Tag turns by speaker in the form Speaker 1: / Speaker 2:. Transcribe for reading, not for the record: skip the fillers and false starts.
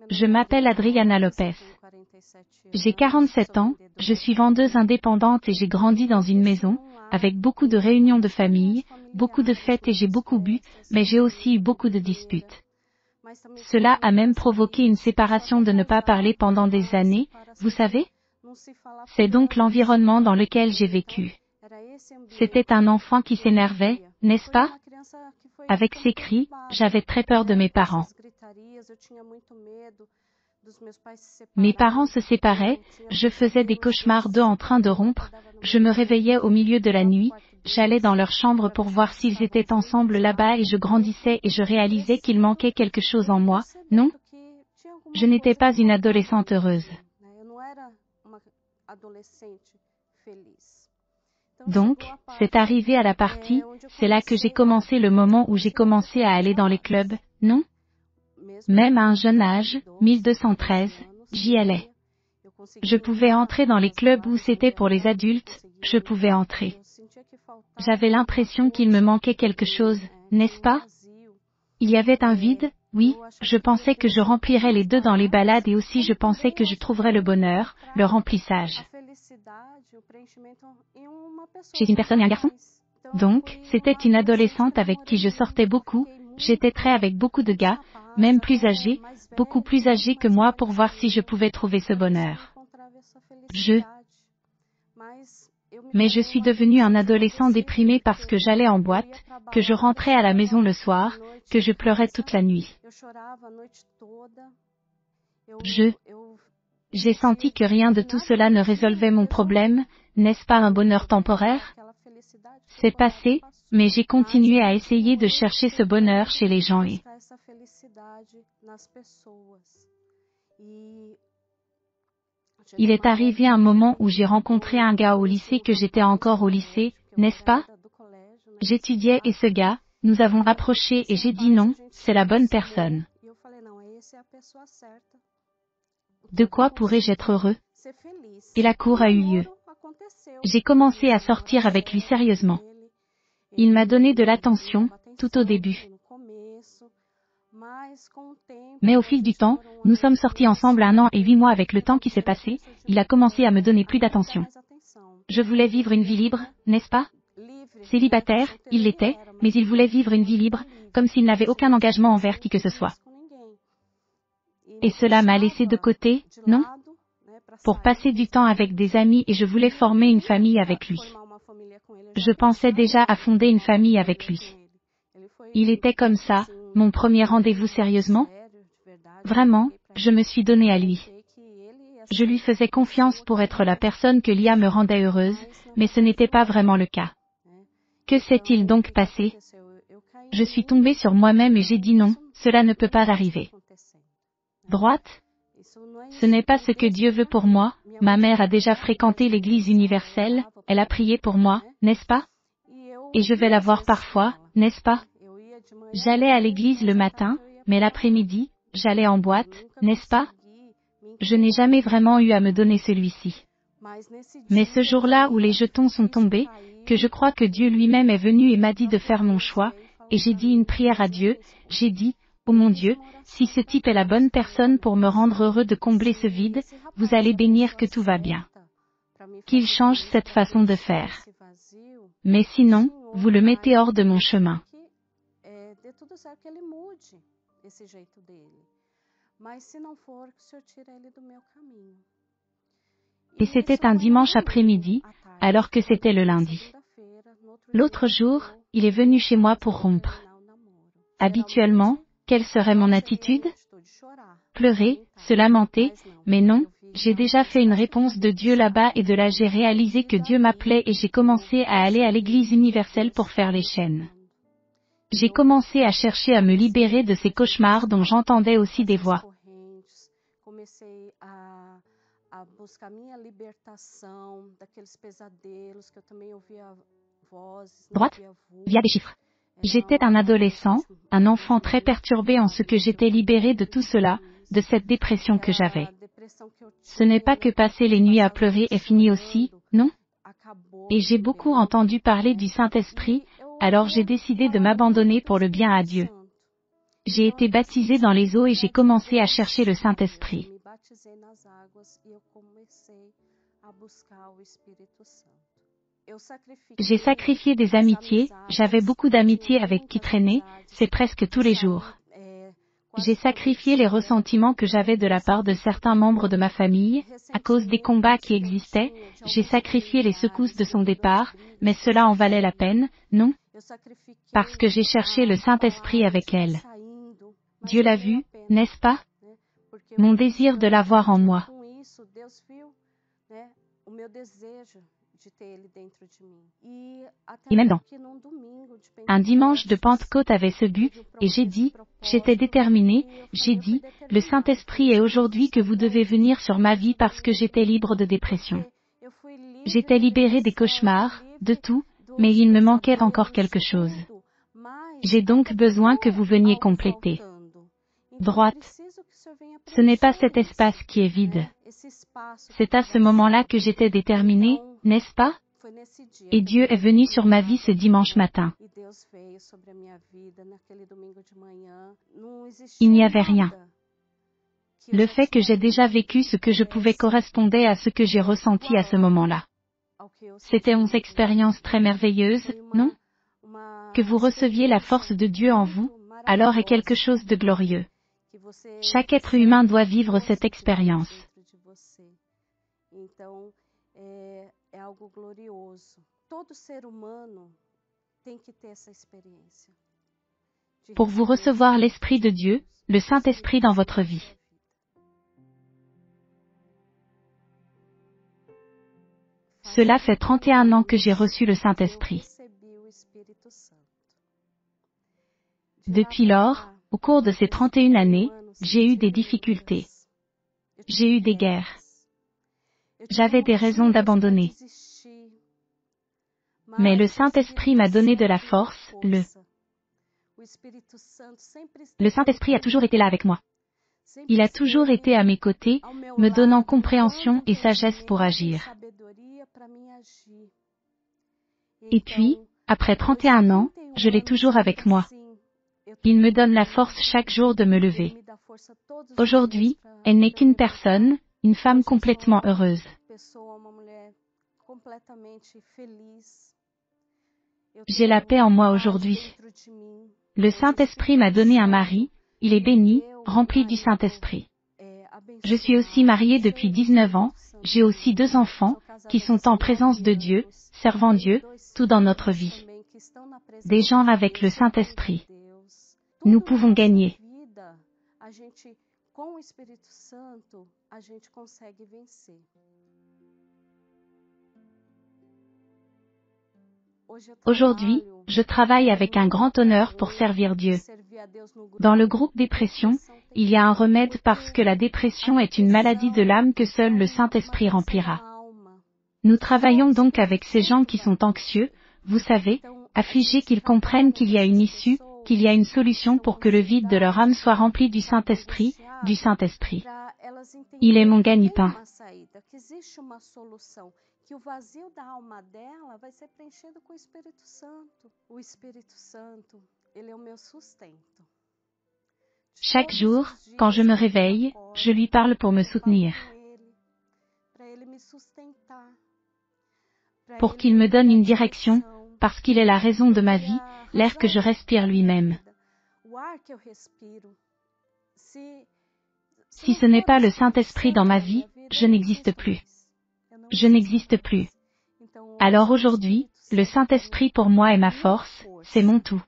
Speaker 1: Je m'appelle Adriana Lopez. J'ai 47 ans, je suis vendeuse indépendante et j'ai grandi dans une maison, avec beaucoup de réunions de famille, beaucoup de fêtes et j'ai beaucoup bu, mais j'ai aussi eu beaucoup de disputes. Cela a même provoqué une séparation de ne pas parler pendant des années, vous savez? C'est donc l'environnement dans lequel j'ai vécu. C'était un enfant qui s'énervait, n'est-ce pas? Avec ses cris, j'avais très peur de mes parents. Mes parents se séparaient, je faisais des cauchemars d'eux en train de rompre, je me réveillais au milieu de la nuit, j'allais dans leur chambre pour voir s'ils étaient ensemble là-bas et je grandissais et je réalisais qu'il manquait quelque chose en moi, non? Je n'étais pas une adolescente heureuse. Donc, c'est arrivé à la partie, c'est là que j'ai commencé le moment où j'ai commencé à aller dans les clubs, non? Même à un jeune âge, 1213, j'y allais. Je pouvais entrer dans les clubs où c'était pour les adultes, je pouvais entrer. J'avais l'impression qu'il me manquait quelque chose, n'est-ce pas? Il y avait un vide, oui, je pensais que je remplirais les deux dans les balades et aussi je pensais que je trouverais le bonheur, le remplissage. Chez une personne et un garçon? Donc, c'était une adolescente avec qui je sortais beaucoup, j'étais très avec beaucoup de gars, même plus âgés, beaucoup plus âgés que moi pour voir si je pouvais trouver ce bonheur. Mais je suis devenu un adolescent déprimé parce que j'allais en boîte, que je rentrais à la maison le soir, que je pleurais toute la nuit. J'ai senti que rien de tout cela ne résolvait mon problème, n'est-ce pas un bonheur temporaire? C'est passé, mais j'ai continué à essayer de chercher ce bonheur chez les gens et il est arrivé un moment où j'ai rencontré un gars au lycée que j'étais encore au lycée, n'est-ce pas? J'étudiais et ce gars, nous avons approché et j'ai dit non, c'est la bonne personne. De quoi pourrais-je être heureux? Et la cour a eu lieu. J'ai commencé à sortir avec lui sérieusement. Il m'a donné de l'attention, tout au début. Mais au fil du temps, nous sommes sortis ensemble 1 an et 8 mois avec le temps qui s'est passé, il a commencé à me donner plus d'attention. Je voulais vivre une vie libre, n'est-ce pas? Célibataire, il l'était, mais il voulait vivre une vie libre, comme s'il n'avait aucun engagement envers qui que ce soit. Et cela m'a laissé de côté, non? Pour passer du temps avec des amis et je voulais former une famille avec lui. Je pensais déjà à fonder une famille avec lui. Il était comme ça, mon premier rendez-vous sérieusement? Vraiment, je me suis donné à lui. Je lui faisais confiance pour être la personne que Lia me rendait heureuse, mais ce n'était pas vraiment le cas. Que s'est-il donc passé? Je suis tombée sur moi-même et j'ai dit non, cela ne peut pas arriver. Droite? Ce n'est pas ce que Dieu veut pour moi, ma mère a déjà fréquenté l'Église universelle, elle a prié pour moi, n'est-ce pas? Et je vais la voir parfois, n'est-ce pas? J'allais à l'église le matin, mais l'après-midi, j'allais en boîte, n'est-ce pas? Je n'ai jamais vraiment eu à me donner celui-ci. Mais ce jour-là où les jetons sont tombés, que je crois que Dieu lui-même est venu et m'a dit de faire mon choix, et j'ai dit une prière à Dieu, j'ai dit, oh mon Dieu, si ce type est la bonne personne pour me rendre heureux de combler ce vide, vous allez bénir que tout va bien. Qu'il change cette façon de faire. Mais sinon, vous le mettez hors de mon chemin. Et c'était un dimanche après-midi, alors que c'était le lundi. L'autre jour, il est venu chez moi pour rompre. Habituellement, quelle serait mon attitude? Pleurer, se lamenter, mais non, j'ai déjà fait une réponse de Dieu là-bas et de là j'ai réalisé que Dieu m'appelait et j'ai commencé à aller à l'Église universelle pour faire les chaînes. J'ai commencé à chercher à me libérer de ces cauchemars dont j'entendais aussi des voix. Droite? Via des chiffres. J'étais un adolescent, un enfant très perturbé en ce que j'étais libéré de tout cela, de cette dépression que j'avais. Ce n'est pas que passer les nuits à pleurer est fini aussi, non? Et j'ai beaucoup entendu parler du Saint-Esprit, alors j'ai décidé de m'abandonner pour le bien à Dieu. J'ai été baptisé dans les eaux et j'ai commencé à chercher le Saint-Esprit. J'ai sacrifié des amitiés, j'avais beaucoup d'amitiés avec qui traîner, c'est presque tous les jours. J'ai sacrifié les ressentiments que j'avais de la part de certains membres de ma famille, à cause des combats qui existaient, j'ai sacrifié les secousses de son départ, mais cela en valait la peine, non? Parce que j'ai cherché le Saint-Esprit avec elle. Dieu l'a vu, n'est-ce pas? Mon désir de l'avoir en moi. Et même dans un dimanche de Pentecôte avait ce but, et j'ai dit, j'étais déterminée, j'ai dit, le Saint-Esprit est aujourd'hui que vous devez venir sur ma vie parce que j'étais libre de dépression. J'étais libérée des cauchemars, de tout, mais il me manquait encore quelque chose. J'ai donc besoin que vous veniez compléter. Droite. Ce n'est pas cet espace qui est vide. C'est à ce moment-là que j'étais déterminée, n'est-ce pas? Et Dieu est venu sur ma vie ce dimanche matin. Il n'y avait rien. Le fait que j'ai déjà vécu ce que je pouvais correspondait à ce que j'ai ressenti à ce moment-là. C'était une expérience très merveilleuse, non? Que vous receviez la force de Dieu en vous, alors est quelque chose de glorieux. Chaque être humain doit vivre cette expérience. Pour vous recevoir l'Esprit de Dieu, le Saint-Esprit dans votre vie. Cela fait 31 ans que j'ai reçu le Saint-Esprit. Depuis lors, au cours de ces 31 années, j'ai eu des difficultés. J'ai eu des guerres. J'avais des raisons d'abandonner. Mais le Saint-Esprit m'a donné de la force, le Saint-Esprit a toujours été là avec moi. Il a toujours été à mes côtés, me donnant compréhension et sagesse pour agir. Et puis, après 31 ans, je l'ai toujours avec moi. Il me donne la force chaque jour de me lever. Aujourd'hui, elle n'est qu'une personne, une femme complètement heureuse. J'ai la paix en moi aujourd'hui. Le Saint-Esprit m'a donné un mari, il est béni, rempli du Saint-Esprit. Je suis aussi mariée depuis 19 ans, j'ai aussi 2 enfants, qui sont en présence de Dieu, servant Dieu, tout dans notre vie. Des gens avec le Saint-Esprit. Nous pouvons gagner. Aujourd'hui, je travaille avec un grand honneur pour servir Dieu. Dans le groupe dépression, il y a un remède parce que la dépression est une maladie de l'âme que seul le Saint-Esprit remplira. Nous travaillons donc avec ces gens qui sont anxieux, vous savez, affligés, qu'ils comprennent qu'il y a une issue, qu'il y a une solution pour que le vide de leur âme soit rempli du Saint-Esprit, du Saint-Esprit. Il est mon gagne-pain. Que o vazio da alma dela vai ser preenchido com o Espírito Santo. O Espírito Santo, ele é o meu sustento. Chaque jour, quand je me réveille, je lui parle pour me soutenir. Pour qu'il me donne une direction, parce qu'il est la raison de ma vie, l'air que je respire lui-même. Si ce n'est pas le Saint-Esprit dans ma vie, je n'existe plus. Je n'existe plus. Alors aujourd'hui, le Saint-Esprit pour moi est ma force, c'est mon tout.